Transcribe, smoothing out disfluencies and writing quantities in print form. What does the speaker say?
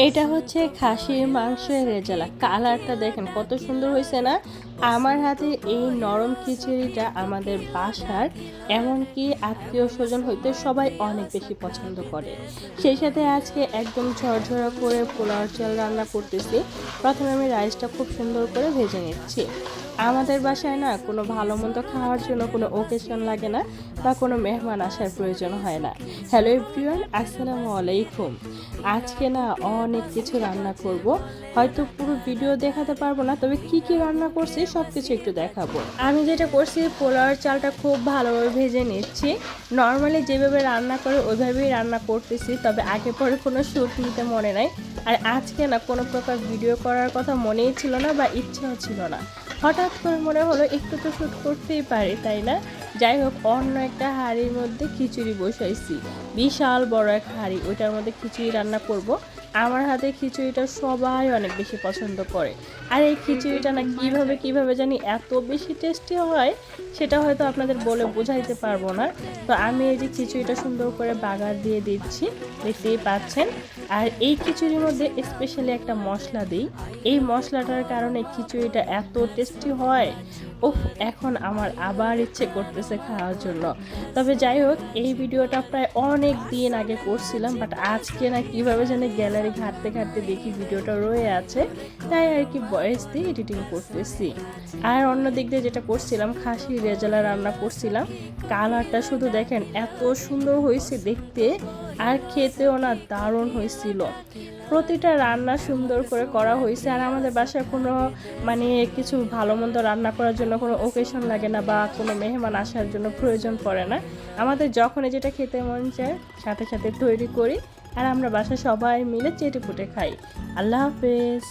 এটা হচ্ছে খাসির মাংসের রেজালা। কালারটা দেখেন কত সুন্দর হয়েছে না। আমার হাতে এই নরম খিচুড়িটা আমাদের বাসার এমনকি আত্মীয় স্বজন হইতে সবাই অনেক বেশি পছন্দ করে। সেই সাথে আজকে একদম ঝরঝরা করে পোলাও চাল রান্না করতেছি। প্রথমে আমি রাইসটা খুব সুন্দর করে ভেজে নিচ্ছি। আমাদের বাসায় না কোনো ভালো মন্দ খাওয়ার জন্য কোনো ওকেশন লাগে না বা কোনো মেহমান আসার প্রয়োজন হয় না। হ্যালো এভরিওয়ান, আসসালামু আলাইকুম। আজকে না অনেক কিছু রান্না করব, হয়তো পুরো ভিডিও দেখাতে পারবো না, তবে কি কি রান্না করছি সব কিছু একটু দেখাবো। আমি যেটা করছি, পোলাওয়ের চালটা খুব ভালোভাবে ভেজে নিচ্ছি। নর্মালি যেভাবে রান্না করে ওইভাবেই রান্না করতেছি, তবে আগে পরে কোনো শ্যুট নিতে মনে নাই। আর আজকে না কোনো প্রকার ভিডিও করার কথা মনেই ছিল না বা ইচ্ছাও ছিল না। হঠাৎ করে মনে হলো একটু তো শ্যুট করতেই পারি, তাই না? যাই হোক, অন্য একটা হাঁড়ির মধ্যে খিচুড়ি বসাইছি। বিশাল বড় এক হাঁড়ি, ওইটার মধ্যে খিচুড়ি রান্না করব। আমার হাতে খিচুড়িটা সবাই অনেক বেশি পছন্দ করে। আর এই খিচুড়িটা না কিভাবে জানি এত বেশি টেস্টি হয়, সেটা হয়তো আপনাদের বলে বোঝাইতে পারবো না। তো আমি এই যে খিচুড়িটা সুন্দর করে বাগার দিয়ে দিচ্ছি, দেখতেই পাচ্ছেন। আর এই খিচুড়ির মধ্যে স্পেশালি একটা মশলা দিই। এই মশলাটার কারণে খিচুড়িটা এত টেস্টি হয়। উফ, এখন আমার আবার ইচ্ছে করতেছে খাওয়ার জন্য। তবে যাই হোক, এই ভিডিওটা প্রায় অনেক দিন আগে করছিলাম, বাট আজকে না কিভাবে জানি গ্যালারি ঘাঁটতে ঘাঁটতে দেখি ভিডিওটা রয়ে আছে, তাই আর কি ভয়েস দিয়ে এডিটিং করতেছি। আর অন্য দিক দিয়ে যেটা করছিলাম, খাসির রেজালা রান্না করছিলাম। কালারটা শুধু দেখেন এত সুন্দর হয়েছে দেখতে, আর খেতেও না দারুণ হয়েছিল। প্রতিটা রান্না সুন্দর করে করা হয়েছে। আর আমাদের বাসায় কোনো মানে কিছু ভালো মন্দ রান্না করার জন্য কোনো ওকেশন লাগে না বা কোনো মেহমান আসার জন্য প্রয়োজন পড়ে না। আমাদের যখনই যেটা খেতে মন চায় সাথে সাথে তৈরি করি, আর আমরা বাসায় সবাই মিলে চেটেপুটে খাই। আল্লাহ হাফেজ।